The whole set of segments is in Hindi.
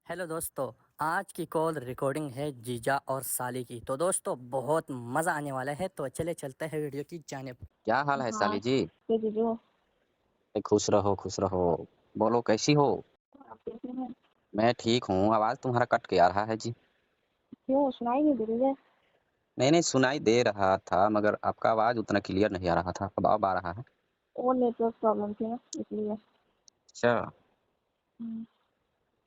हेलो दोस्तों। आज की कॉल रिकॉर्डिंग है जीजा और साली की। तो दोस्तों बहुत मज़ा आने वाला है, तो चले चलते हैं वीडियो की जानिब। क्या हाल है हाँ, साली जी? तो जीजू खुश रहो खुश रहो। बोलो कैसी हो? आप कैसे हैं? मैं ठीक हूँ। आवाज तुम्हारा कट के आ रहा है जी। क्यों सुनाई नहीं दे रही है? नहीं नहीं, सुनाई दे रहा था मगर आपका आवाज उतना क्लियर नहीं आ रहा था। अब आ रहा है। वो नेटवर्क प्रॉब्लम थी ना इसलिए। अच्छा।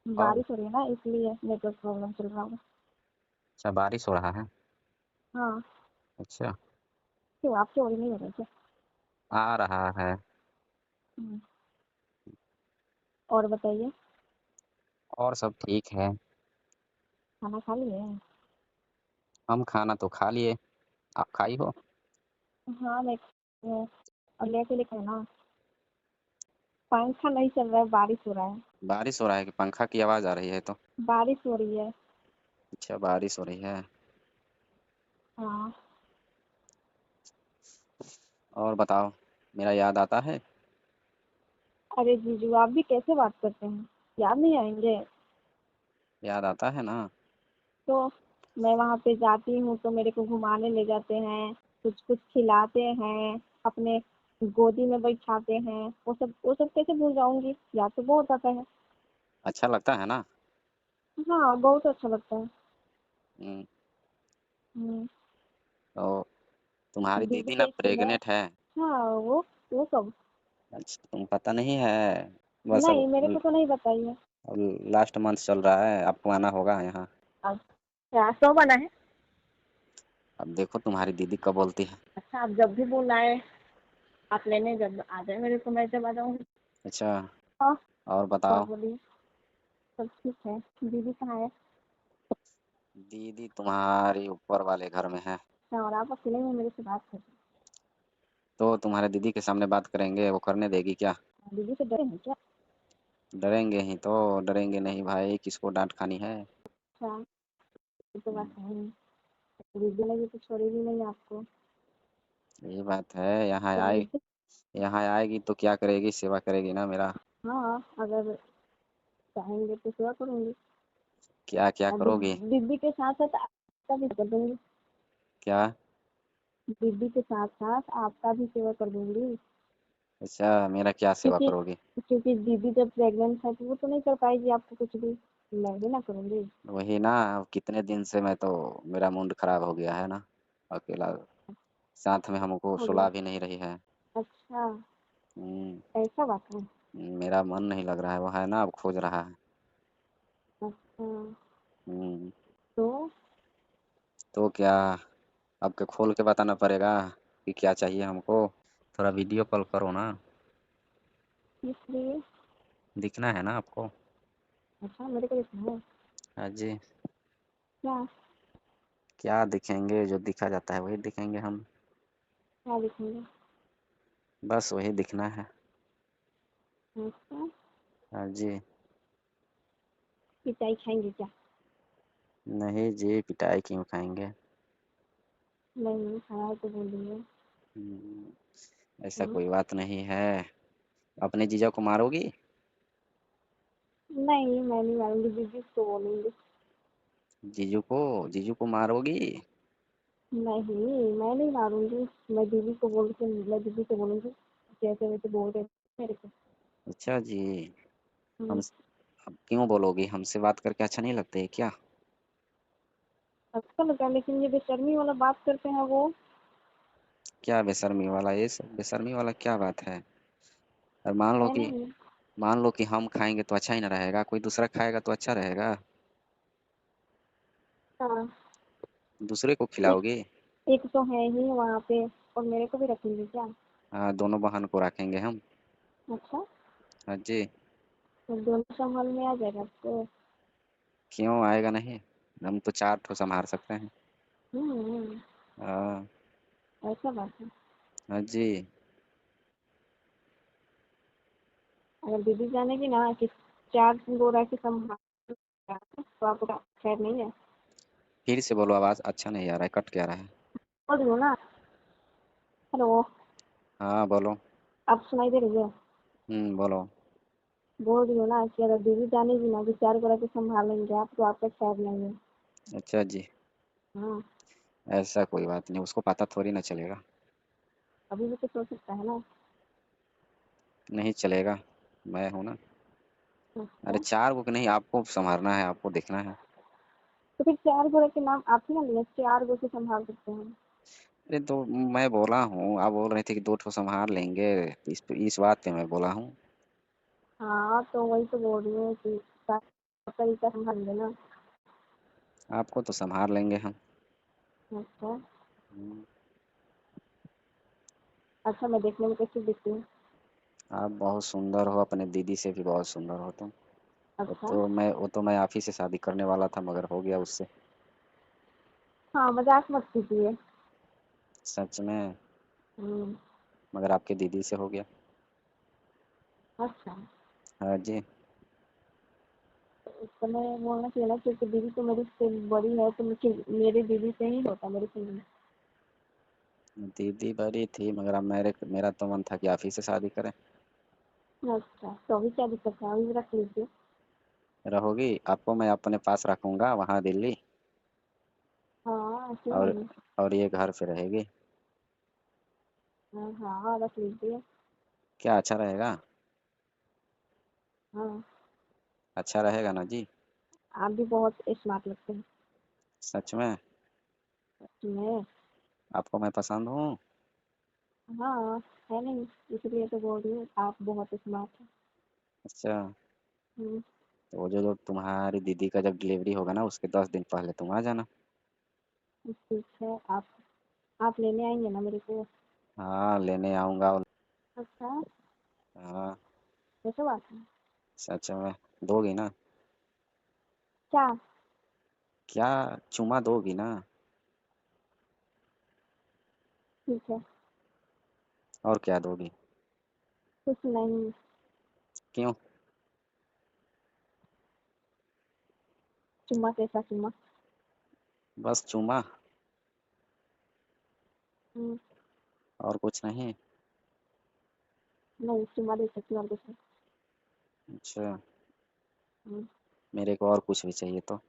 और बारिश हो रही है ना इसलिए नेटवर्क प्रॉब्लम चल रहा होगा। अच्छा, बारिश हो रहा है। हाँ। अच्छा। क्यों आपके वही नहीं हो रही क्या? आ रहा है। हम्म, और बताइए। और सब ठीक है। खाना खा लिए? हम खाना तो खा लिए। आप खाई हो? हाँ और लेके लिखे ना। पंखा नहीं चल रहा है, बारिश हो रहा है। बारिश हो रहा है कि पंखा की आवाज आ रही है तो? बारिश हो रही है। अच्छा, बारिश हो रही है। हाँ। और बताओ। मेरा याद आता है? अरे जीजू आप भी कैसे बात करते हैं, याद नहीं आएंगे? याद आता है ना। तो मैं वहाँ पे जाती हूँ तो मेरे को घुमाने ले जाते हैं, कुछ कुछ खिलाते हैं, अपने गोदी में बैठाते हैं। वो सब कैसे भूल जाऊंगी, याद तो बहुत आता है। अच्छा लगता है ना। हाँ बहुत अच्छा लगता है। हम्म, हम्म, तो तुम्हारी दीदी दीदी ना कैसी है? प्रेग्नेंट है। हाँ वो सब। अच्छा, तुम पता नहीं है। बस नहीं मेरे को तो नहीं बताइए। अब लास्ट मंथ चल रहा है, आपको आना होगा यहाँ। अच्छा सो बना है। अब देखो तुम्हारी दीदी कब बोलती है। अच्छा आप जब भी बुलाए, आप लेने जब आ जाए मेरे को, मैं जब आ जाऊंगी। अच्छा। हाँ। और और बताओ। बोलिए। सब ठीक है। दीदी कहाँ है? दीदी तुम्हारी ऊपर वाले घर में है। अच्छा, और आप अकेले में मेरे से बात कर रहे तो तुम्हारे दीदी के सामने बात करेंगे, वो करने देगी क्या? हैं? दीदी से डरे हैं क्या? डरेंगे ही तो। डरेंगे नहीं भाई, किसको डांट खानी है। अच्छा, ये तो हम्म, बात है ही। दीदी लगी तो छोड़ेगी नहीं आपको। यही बात है। यहाँ क्या आए, दीदी? यहाँ आएगी तो क्या करेगी, सेवा करेगी ना मेरा। हाँ अगर चाहेंगे तो सेवा करूंगी। क्या क्या और करोगी? दीदी के साथ साथ आपका भी कर दूंगी। क्या? दीदी के साथ साथ आपका भी सेवा कर दूंगी। अच्छा, मेरा क्या सेवा क्योंकि करोगी? क्योंकि दीदी जब प्रेग्नेंट है तो वो तो नहीं कर पाएगी आपको कुछ भी। मैं भी ना करूंगी। वही ना। कितने दिन से मैं तो, मेरा मूड खराब हो गया है ना। अकेला, साथ में हमको हो सुला गया। भी नहीं रही है। अच्छा, हम्म, ऐसा बात है। मेरा मन नहीं लग रहा है, वो है ना, अब खोज रहा है। अच्छा। हम्म, तो तो क्या, अब के खोल के बताना पड़ेगा कि क्या चाहिए हमको। थोड़ा वीडियो कॉल करो ना। इसलिए। दिखना है ना आपको। अच्छा मेरे को देखना है। हाँ जी। क्या? क्या दिखेंगे, जो दिखा जाता है वही दिखेंगे हम। क्या दिखेंगे? बस वही दिखना है। अच्छा। हाँ जी। पिटाई खाएंगे क्या? नहीं जी, पिटाई क्यों खाएंगे। नहीं खाया है तो बोलिए। हम्म, ऐसा हाँ? कोई बात नहीं है। अपने जीजा को मारोगी? नहीं मैं नहीं मारूंगी, दीदी को बोलूंगी। जीजू को मारोगी? नहीं मैं नहीं मारूंगी। मैं दीदी को बोल के, मैं दीदी से बोलूंगी जैसे वैसे बोल रहे थे मेरे को। अच्छा जी। हम, हम्म, अब क्यों बोलोगी, हमसे बात करके अच्छा नहीं लगता है क्या? अच्छा लगा, लेकिन ये बेशर्मी वाला बात करते हैं वो। क्या बेशर्मी वाला, ये सब बेशर्मी वाला क्या बात है? और मान लो है कि, नहीं। मान लो कि हम खाएंगे तो अच्छा ही ना रहेगा, कोई दूसरा खाएगा तो अच्छा रहेगा। हाँ। दूसरे को एक खिलाओगे? एक तो है ही वहाँ पे, और मेरे को भी रखेंगे क्या? हाँ, दोनों बहन को रखेंगे हम। अच्छा। हाँ जी। तो दोनों संभाल में आ जाएगा आपको? क्यों आएगा नहीं? हम तो चार ठो संभाल सकते हैं। हम्म। हाँ। ऐसा बात है। हाँ जी। अगर दीदी जानेगी ना कि चार गोरा की संभाल, तो आपका खैर नहीं है। फिर से बोलो, आवाज़ अच्छा नहीं आ रहा है, कट के आ रहा है। बोल रही हूँ ना। हेलो। हाँ बोलो। अब सुनाई दे रही है? बोलो। बोल रही हूँ ना कि अगर दीदी जानेगी ना, विचार करा के संभालेंगे आप, तो आपका खैर नहीं है। अच्छा जी, हाँ, ऐसा कोई बात नहीं, उसको पता थोड़ी ना चलेगा। अभी भी कुछ हो सकता है ना। नहीं चलेगा, मैं हूँ ना। अरे अच्छा, 4 गो नहीं, आपको संभालना है, आपको देखना है। तो फिर 4 घोड़े के नाम आप ही ना लिए, 4 घोड़े से संभाल सकते हैं। अरे तो मैं बोला हूँ, आप बोल रहे थे कि 2 ठो संभाल लेंगे, इस बात पे मैं बोला हूँ। हाँ, तो वही तो बोल रही हूँ कि तरीका संभालेंगे ना। आपको तो संभाल लेंगे हम। अच्छा, हम्म, अच्छा मैं देखने में कैसी दिखती हूँ? आप बहुत सुंदर हो, अपने दीदी से भी बहुत सुंदर हो तुम। अच्छा, वो तो मैं आप ही से शादी करने वाला था, मगर हो गया उससे। हाँ मजाक मत कीजिए। सच में। हम्म, मगर आपके दीदी से हो गया। अच्छा, हाँ जी। उस समय बोलना चाहिए ना, क्योंकि दीदी तो मेरी से बड़ी है, तो मुझे मेरी दीदी से ही होता मेरे से। दीदी बड़ी थी, मगर अब मेरा तो मन था कि आप ही से शादी करें। अच्छा, तो अभी क्या दिक्कत है, अभी रख लीजिए। रहोगी? आपको मैं अपने पास रखूंगा वहाँ दिल्ली। हाँ, क्यों और नहीं। और ये घर पे रहेगी। हाँ हाँ, रख लीजिए। क्या अच्छा रहेगा? हाँ, अच्छा रहेगा ना जी? आप भी बहुत स्मार्ट लगते हैं। सच में? मैं, आपको मैं पसंद हूँ? हाँ, है नहीं, इसलिए तो बोल रही हूँ आप बहुत स्मार्ट हैं। अच्छा। हम्म, तो वो जो तुम्हारी दीदी का जब डिलीवरी होगा ना, उसके 10 दिन पहले तुम आ जाना। ठीक है, आप लेने आएंगे ना मेरे को? हाँ, लेने आऊँगा। अच्छा, हाँ। कैसे बात है? सच में। दोगी ना? क्या? क्या? चुमा दोगी ना? ठीक है, और क्या दोगी? कुछ नहीं। क्यों? चुम्मा कैसा चुम्मा? बस चुमा? हम्म, और कुछ नहीं? नहीं, चुम्मा दे सकती हूँ और कुछ नहीं। अच्छा। हम्म, मेरे को और कुछ भी चाहिए तो?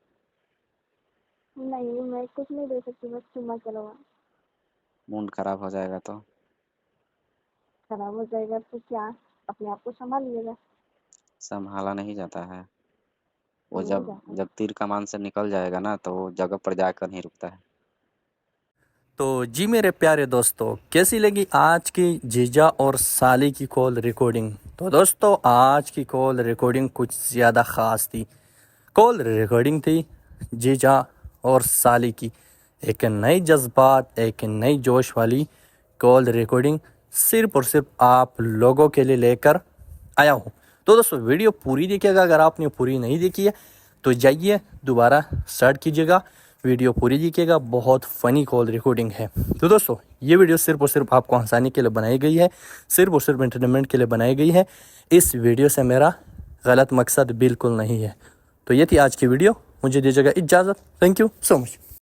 नहीं, मैं कुछ नहीं दे सकती, बस चुम्मा चलवा। मूड खराब हो जाएगा तो? खराब हो जाएगा तो क्या, अपने आप को संभालिएगा। संभाला नहीं जाता है। वो नहीं जब जाता। जब तीर कमान से निकल जाएगा ना, तो वो जगह पर जाकर नहीं रुकता है। तो जी मेरे प्यारे दोस्तों, कैसी लगी आज की जीजा और साली की कॉल रिकॉर्डिंग? तो दोस्तों, आज की कॉल रिकॉर्डिंग कुछ ज़्यादा ख़ास थी। कॉल रिकॉर्डिंग थी जीजा और साली की, एक नई जज्बात, एक नई जोश वाली कॉल रिकॉर्डिंग सिर्फ और सिर्फ आप लोगों के लिए लेकर आया हूँ। तो दोस्तों, वीडियो पूरी देखिएगा। अगर आपने पूरी नहीं देखी है तो जाइए दोबारा स्टार्ट कीजिएगा, वीडियो पूरी देखिएगा। बहुत फ़नी कॉल रिकॉर्डिंग है। तो दोस्तों, ये वीडियो सिर्फ और सिर्फ आपको हंसाने के लिए बनाई गई है, सिर्फ और सिर्फ एंटरटेनमेंट के लिए बनाई गई है। इस वीडियो से मेरा गलत मकसद बिल्कुल नहीं है। तो ये थी आज की वीडियो, मुझे दीजिएगा इजाज़त। Thank you so much.